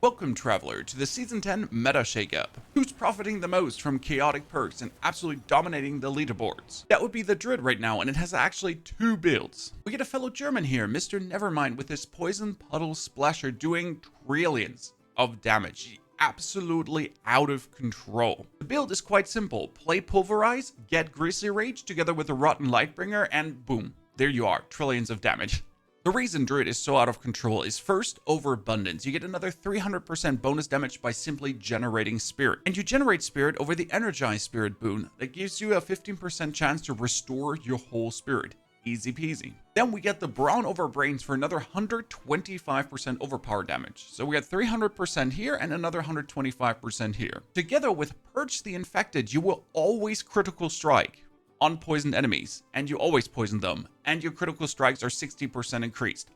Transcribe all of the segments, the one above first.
Welcome, Traveler, to the Season 10 Meta Shakeup. Who's profiting the most from chaotic perks and absolutely dominating the leaderboards? That would be the Druid right now, and it has actually two builds. We get a fellow German here, Mr. Nevermind, with his Poison Puddle Splasher doing trillions of damage. Absolutely out of control. The build is quite simple. Play Pulverize, get Grizzly Rage together with a Rotten Lightbringer, and boom, there you are, trillions of damage. The reason Druid is so out of control is first, overabundance. You get another 300% bonus damage by simply generating Spirit. And you generate Spirit over the Energized Spirit boon. That gives you a 15% chance to restore your whole Spirit. Easy peasy. Then we get the Brawn over Brains for another 125% overpower damage. So we got 300% here and another 125% here. Together with Purge the Infected, you will always critical strike on poisoned enemies, and you always poison them, and your critical strikes are 60% increased.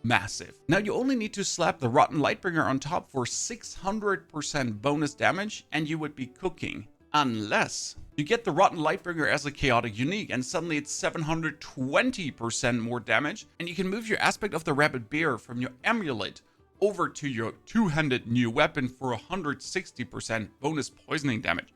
Massive. Now you only need to slap the Rotten Lightbringer on top for 600% bonus damage, and you would be cooking. Unless you get the Rotten Lightbringer as a chaotic unique, and suddenly it's 720% more damage, and you can move your aspect of the Rabid Bear from your amulet over to your two-handed new weapon for 160% bonus poisoning damage.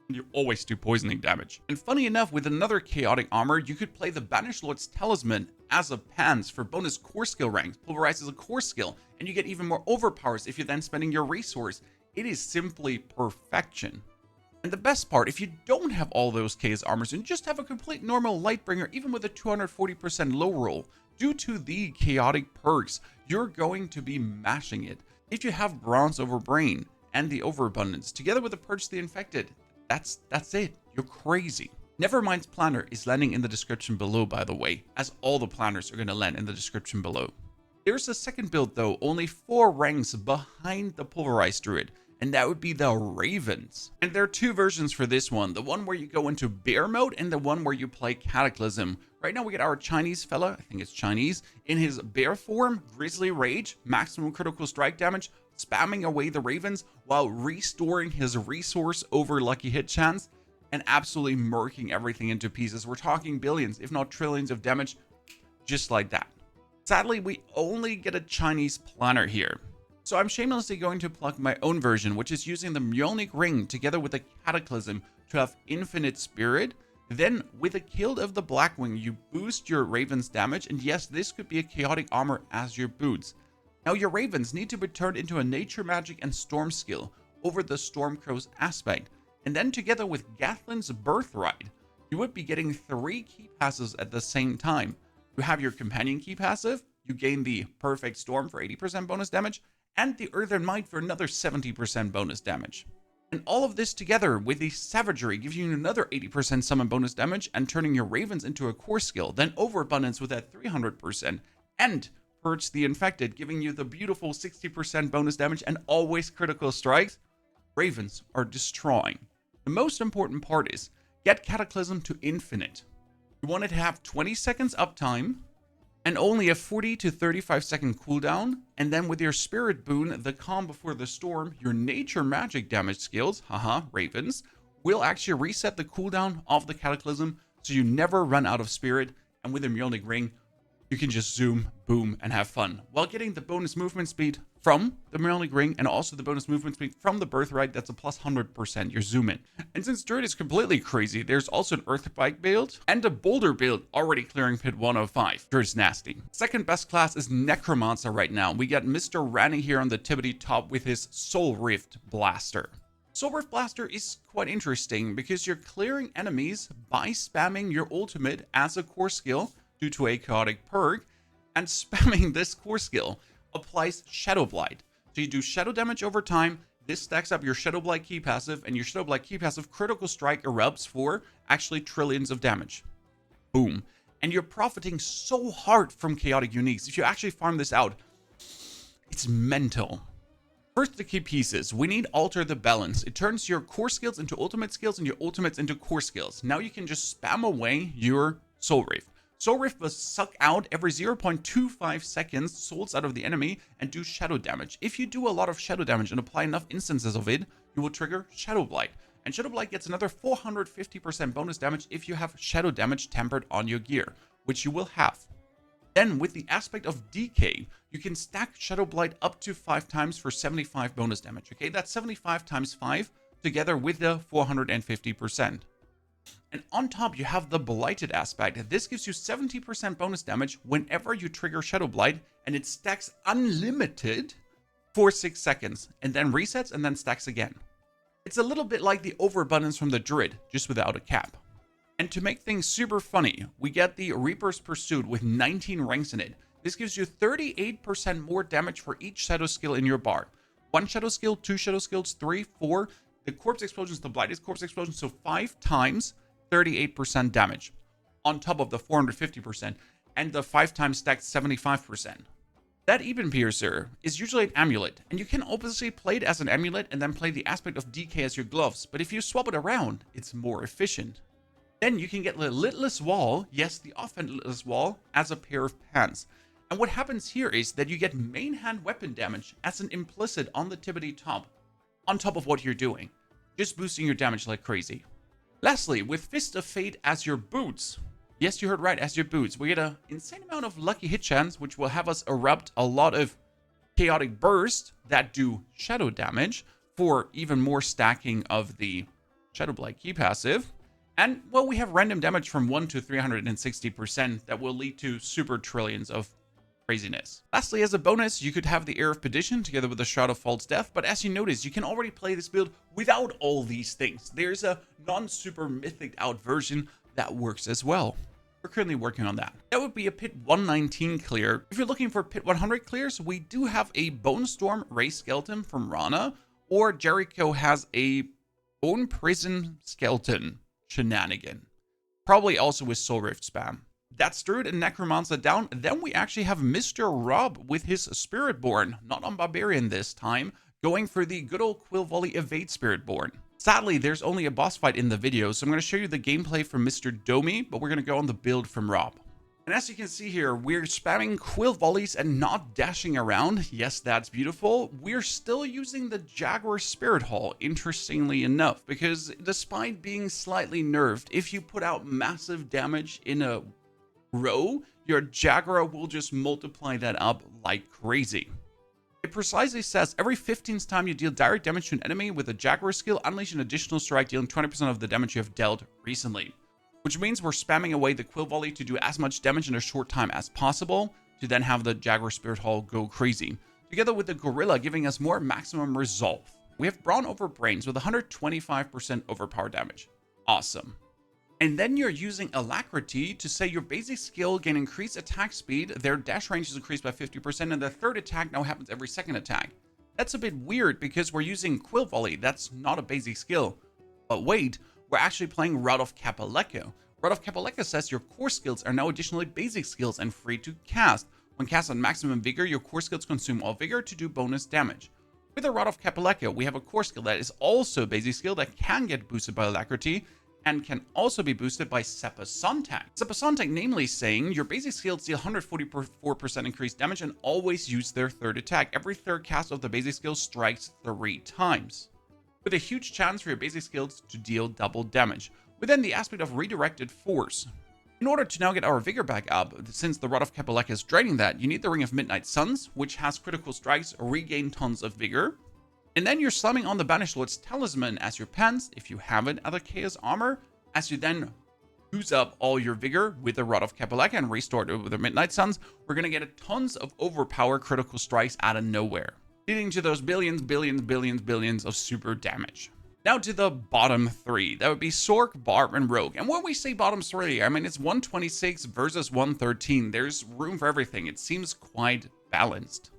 You always do poisoning damage. And funny enough, with another chaotic armor, you could play the Banished Lord's Talisman as a pants for bonus core skill ranks. Pulverize is a core skill, and you get even more overpowers if you're then spending your resource. It is simply perfection. And the best part, if you don't have all those chaos armors and just have a complete normal Lightbringer, even with a 240% low roll, due to the chaotic perks, you're going to be mashing it. If you have Bronze over Brain and the overabundance, together with the Purge the Infected, that's it. You're crazy. Nevermind's planner is landing in the description below, by the way, as all the planners are going to land in the description below. There's a second build, though, only 4 ranks behind the Pulverize Druid, and that would be the Ravens. And there are 2 versions for this one, the one where you go into bear mode and the one where you play Cataclysm. Right now we get our Chinese fella, I think it's Chinese, in his bear form, Grizzly Rage, maximum critical strike damage, spamming away the Ravens while restoring his resource over lucky hit chance and absolutely murking everything into pieces. We're talking billions, if not trillions of damage, just like that. Sadly, we only get a Chinese planner here. So I'm shamelessly going to plug my own version, which is using the Mjolnir Ring together with the Cataclysm to have infinite Spirit. Then with a Kill of the Blackwing, you boost your Raven's damage, and yes, this could be a chaotic armor as your boots. Now your Ravens need to be turned into a Nature Magic and Storm skill over the Stormcrow's aspect, and then together with Gathlin's Birthright, you would be getting 3 key passes at the same time. You have your Companion key passive, you gain the Perfect Storm for 80% bonus damage, and the Earthen Might for another 70% bonus damage. And all of this together with the Savagery gives you another 80% summon bonus damage and turning your Ravens into a core skill, then Overabundance with that 300%, and Purge the Infected, giving you the beautiful 60% bonus damage and always critical strikes. Ravens are destroying. The most important part is get Cataclysm to infinite. You want it to have 20 seconds uptime and only a 40 to 35 second cooldown. And then with your Spirit boon, the Calm Before the Storm, your Nature Magic damage skills, Ravens, will actually reset the cooldown of the Cataclysm so you never run out of Spirit. And with the Mjolnir Ring, you can just zoom, boom, and have fun, while getting the bonus movement speed from the Mjolnir Ring and also the bonus movement speed from the Birthright. That's a plus 100%, you're zooming. And since Druid is completely crazy, there's also an Earthbike build and a Boulder build already clearing pit 105. Druid's nasty. Second best class is Necromancer right now. We got Mr. Ranny here on the tippity top with his Soulrift Blaster. Soulrift Blaster is quite interesting because you're clearing enemies by spamming your ultimate as a core skill due to a chaotic perk, and spamming this core skill applies Shadow Blight. So you do shadow damage over time, this stacks up your Shadow Blight key passive, and your Shadow Blight key passive critical strike erupts for actually trillions of damage. Boom. And you're profiting so hard from chaotic uniques. If you actually farm this out, it's mental. First, the key pieces. We need Alter the Balance. It turns your core skills into ultimate skills and your ultimates into core skills. Now you can just spam away your Soulrift. Soulrift will suck out every 0.25 seconds souls out of the enemy and do shadow damage. If you do a lot of shadow damage and apply enough instances of it, you will trigger Shadow Blight. And Shadow Blight gets another 450% bonus damage if you have shadow damage tempered on your gear, which you will have. Then with the aspect of decay, you can stack Shadow Blight up to 5 times for 75 bonus damage. Okay, that's 75 times 5 together with the 450%. And on top, you have the Blighted aspect. This gives you 70% bonus damage whenever you trigger Shadow Blight, and it stacks unlimited for 6 seconds, and then resets and then stacks again. It's a little bit like the overabundance from the Druid, just without a cap. And to make things super funny, we get the Reaper's Pursuit with 19 ranks in it. This gives you 38% more damage for each shadow skill in your bar. 1 shadow skill, 2 shadow skills, 3, 4. The Corpse Explosions, the Blighted Corpse Explosion, so 5 times 38% damage. On top of the 450% and the 5 times stacked 75%. That Even Piercer is usually an amulet, and you can obviously play it as an amulet and then play the aspect of decay as your gloves, but if you swap it around, it's more efficient. Then you can get the Lidless Wall, yes, the Offhandless Wall, as a pair of pants. And what happens here is that you get main hand weapon damage as an implicit on the tippity top, on top of what you're doing, just boosting your damage like crazy. Lastly, with Fist of Fate as your boots, yes, you heard right, as your boots, we get an insane amount of lucky hit chance, which will have us erupt a lot of chaotic bursts that do shadow damage for even more stacking of the Shadow Blight key passive. And, well, we have random damage from 1 to 360% that will lead to super trillions of craziness. Lastly, as a bonus, you could have the Air of Perdition together with the Shroud of False Death, but as you notice, you can already play this build without all these things. There's a non-super mythic out version that works as well. We're currently working on that. That would be a Pit 119 clear. If you're looking for Pit 100 clears, we do have a Bone Storm Ray Skeleton from Rana, or Jericho has a Bone Prison Skeleton shenanigan. Probably also with Soul Rift spam. That's Druid and Necromancer down. Then we actually have Mr. Rob with his Spiritborn, not on Barbarian this time, going for the good old Quill Volley Evade Spiritborn. Sadly, there's only a boss fight in the video, so I'm going to show you the gameplay from Mr. Domi, but we're going to go on the build from Rob. And as you can see here, we're spamming Quill Volleys and not dashing around. Yes, that's beautiful. We're still using the Jaguar Spirit Hall, interestingly enough, because despite being slightly nerfed, if you put out massive damage in a row, your Jaguar will just multiply that up like crazy. It precisely says every 15th time you deal direct damage to an enemy with a Jaguar skill, unleash an additional strike dealing 20% of the damage you have dealt recently. Which means we're spamming away the Quill Volley to do as much damage in a short time as possible, to then have the Jaguar Spirit Hall go crazy. Together with the Gorilla giving us more maximum resolve. We have Brawn over Brains with 125% overpower damage. Awesome. And then you're using Alacrity to say your basic skill gain increased attack speed, their dash range is increased by 50%, and the third attack now happens every second attack. That's a bit weird because we're using Quill Volley, that's not a basic skill. But wait, we're actually playing Rout of Kapaleka. Rout of Kapaleka says your core skills are now additionally basic skills and free to cast. When cast on maximum vigor, your core skills consume all vigor to do bonus damage. With the Rout of Kapaleka, we have a core skill that is also a basic skill that can get boosted by Alacrity, and can also be boosted by Sepasontak. Sepasontak namely saying your basic skills deal 144% increased damage and always use their third attack. Every third cast of the basic skill strikes 3 times. With a huge chance for your basic skills to deal double damage. Within the aspect of Redirected Force. In order to now get our vigor back up, since the Rod of Kapaleka is draining that, you need the Ring of Midnight Suns, which has critical strikes, regain tons of vigor. And then you're slamming on the Banished Lord's Talisman as your pants, if you haven't, other Chaos Armor, as you then use up all your vigor with the Rod of Kapaleka and restore it with the Midnight Suns. We're going to get tons of overpower critical strikes out of nowhere, leading to those billions of super damage. Now to the bottom 3. That would be Sorc, Barb, and Rogue. And when we say bottom 3, I mean it's 126 versus 113. There's room for everything. It seems quite balanced.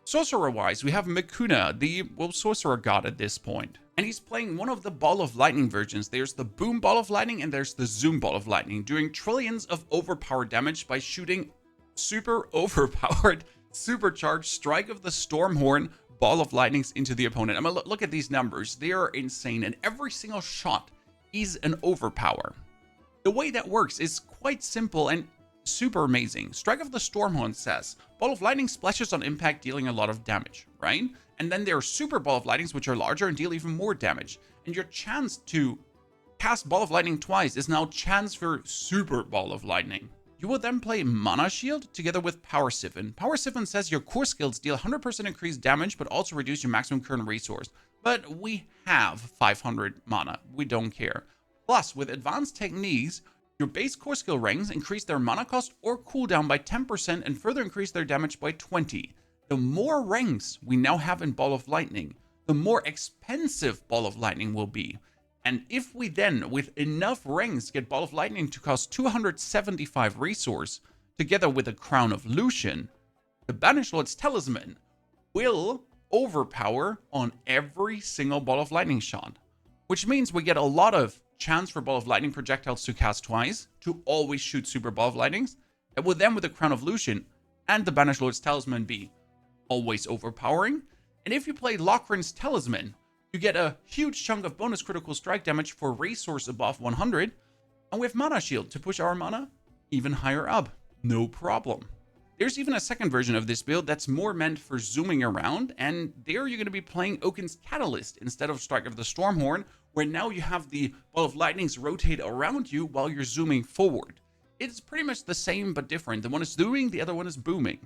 Sorcerer-wise, we have Mikuna, the, well, sorcerer god at this point. And he's playing one of the Ball of Lightning versions. There's the Boom Ball of Lightning and there's the Zoom Ball of Lightning, doing trillions of overpower damage by shooting super overpowered, supercharged Strike of the Stormhorn Ball of Lightnings into the opponent. I mean, look at these numbers. They are insane, and every single shot is an overpower. The way that works is quite simple and super amazing. Strike of the Stormhorn says, Ball of Lightning splashes on impact, dealing a lot of damage, right? And then there are Super Ball of Lightnings, which are larger and deal even more damage. And your chance to cast Ball of Lightning twice is now chance for Super Ball of Lightning. You will then play Mana Shield together with Power Siphon. Power Siphon says your core skills deal 100% increased damage, but also reduce your maximum current resource. But we have 500 mana. We don't care. Plus, with advanced techniques, your base core skill ranks increase their mana cost or cooldown by 10% and further increase their damage by 20. The more ranks we now have in Ball of Lightning, the more expensive Ball of Lightning will be. And if we then, with enough ranks, get Ball of Lightning to cost 275 resource, together with a Crown of Lucian, the Banished Lord's Talisman will overpower on every single Ball of Lightning shot. Which means we get a lot of chance for Ball of Lightning projectiles to cast twice, to always shoot super Ball of Lightnings. That will then, with the Crown of Lucian and the Banished Lord's Talisman, be always overpowering. And if you play Lochran's Talisman, you get a huge chunk of bonus critical strike damage for resource above 100, and with Mana Shield to push our mana even higher up. No problem. There's even a second version of this build that's more meant for zooming around, and there you're going to be playing Oaken's Catalyst instead of Strike of the Stormhorn, where now you have the Ball of Lightnings rotate around you while you're zooming forward. It's pretty much the same but different. The one is zooming, the other one is booming.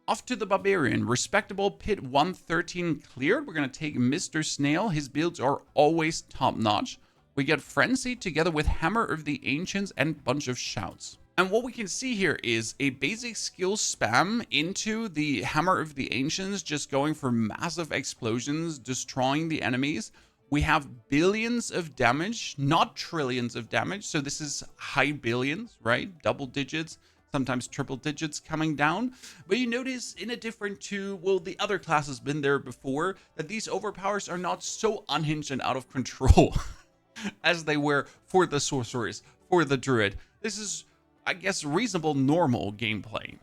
Off to the Barbarian. Respectable Pit 113 cleared. We're going to take Mr. Snail. His builds are always top-notch. We get Frenzy together with Hammer of the Ancients and Bunch of Shouts. And what we can see here is a basic skill spam into the Hammer of the Ancients, just going for massive explosions, destroying the enemies. We have billions of damage, not trillions of damage. So this is high billions, right? Double digits. Sometimes triple digits coming down. But you notice, in addition to, well, the other class has been there before, that these overpowers are not so unhinged and out of control as they were for the sorceress, for the druid. This is, I guess, reasonable, normal gameplay.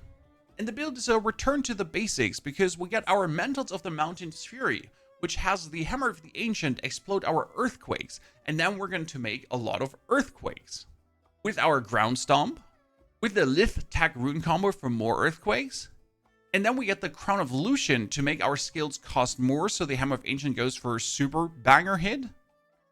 And the build is a return to the basics, because we get our Mantles of the Mountain's Fury, which has the Hammer of the Ancient explode our earthquakes, and then we're going to make a lot of earthquakes. With our Ground Stomp, with the Lith Tack Rune combo for more earthquakes, and then we get the Crown of Lucian to make our skills cost more, so the Hammer of Ancient goes for a super banger hit.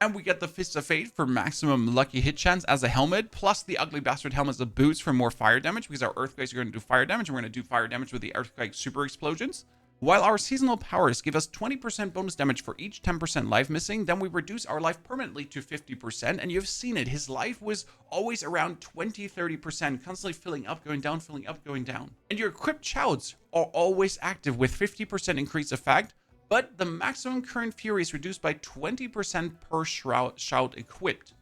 And we get the Fist of Fate for maximum lucky hit chance as a helmet, plus the Ugly Bastard helmet as a boost for more fire damage, because our earthquakes are going to do fire damage, and we're going to do fire damage with the earthquake super explosions. While our seasonal powers give us 20% bonus damage for each 10% life missing, then we reduce our life permanently to 50%, and you've seen it. His life was always around 20-30%, constantly filling up, going down, filling up, going down. And your equipped shouts are always active with 50% increased effect, but the maximum current fury is reduced by 20% per shout equipped.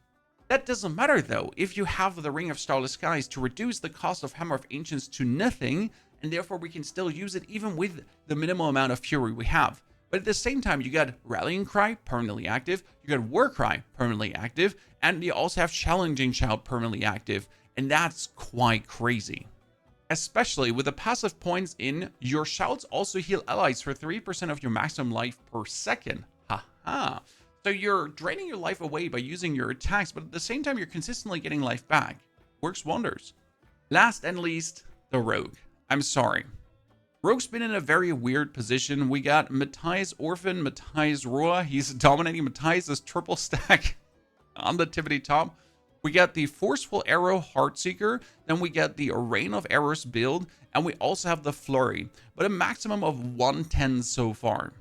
That doesn't matter though, if you have the Ring of Starless Skies to reduce the cost of Hammer of Ancients to nothing, and therefore we can still use it even with the minimal amount of fury we have. But at the same time, you got Rallying Cry permanently active, you got War Cry permanently active, and you also have Challenging Shout permanently active, and that's quite crazy. Especially with the passive points in, your shouts also heal allies for 3% of your maximum life per second. Haha. So you're draining your life away by using your attacks, but at the same time, you're consistently getting life back. Works wonders. Last and least, the Rogue. I'm sorry. Rogue's been in a very weird position. We got Matthias Orphan, Matthias Roa. He's dominating Matthias' triple stack on the tippity top. We got the Forceful Arrow Heartseeker. Then we get the Rain of Arrows build. And we also have the Flurry, but a maximum of 110 so far.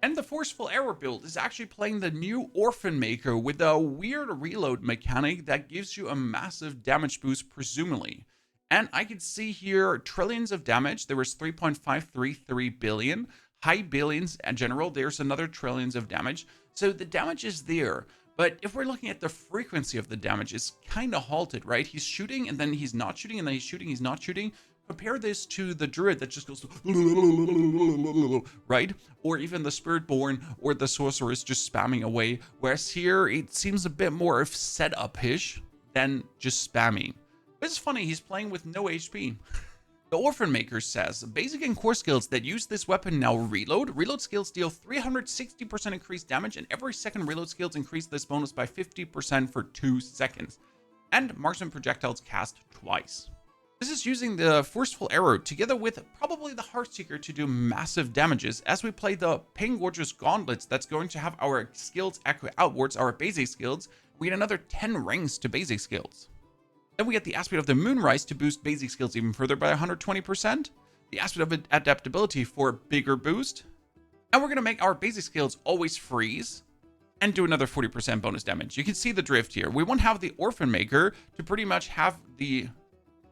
And the Forceful Arrow build is actually playing the new Orphan Maker with a weird reload mechanic that gives you a massive damage boost, presumably. And I can see here trillions of damage. There was 3.533 billion. High billions in general. There's another trillions of damage. So the damage is there. But if we're looking at the frequency of the damage, it's kind of halted, right? He's shooting and then he's not shooting and then he's shooting, he's not shooting. Compare this to the Druid that just goes, right? Or even the Spiritborn or the Sorceress just spamming away. Whereas here, it seems a bit more of setup-ish than just spamming. It's funny, he's playing with no HP. The Orphan Maker says, basic and core skills that use this weapon now reload. Reload skills deal 360% increased damage, and every second reload skills increase this bonus by 50% for 2 seconds. And marksman projectiles cast twice. This is using the Forceful Arrow together with probably the Heartseeker to do massive damages as we play the Pangorgeous Gauntlets that's going to have our skills echo outwards, our basic skills. We get another 10 rings to basic skills. Then we get the aspect of the Moonrise to boost basic skills even further by 120%. The aspect of adaptability for a bigger boost. And we're going to make our basic skills always freeze and do another 40% bonus damage. You can see the drift here. We want to have the Orphan Maker to pretty much have the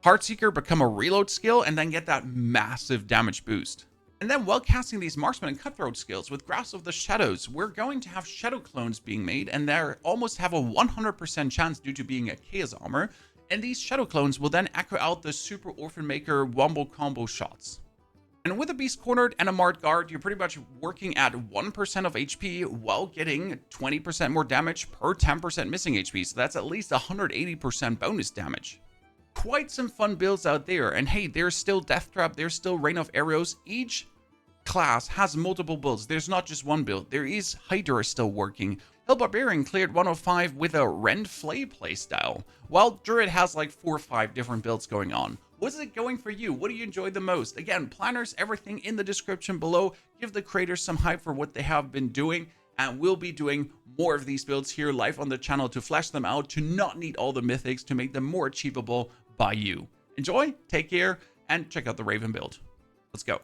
Heartseeker become a reload skill and then get that massive damage boost. And then while casting these Marksman and Cutthroat skills with Grasp of the Shadows, we're going to have Shadow Clones being made, and they almost have a 100% chance due to being a Chaos Armor. And these Shadow Clones will then echo out the Super Orphan Maker Wombo combo shots. And with a Beast Cornered and a Marred Guard, you're pretty much working at 1% of HP while getting 20% more damage per 10% missing HP. So that's at least 180% bonus damage. Quite some fun builds out there. And hey, there's still Death Trap, there's still Rain of Arrows. Each class has multiple builds. There's not just one build. There is Hydra still working. Hell Barbarian cleared 105 with a Rend Flay playstyle, while Druid has like 4 or 5 different builds going on. What's it going for you? What do you enjoy the most? Again, planners, everything in the description below. Give the creators some hype for what they have been doing, and we'll be doing more of these builds here live on the channel to flesh them out, to not need all the mythics, to make them more achievable by you. Enjoy, take care, and check out the Raven build. Let's go.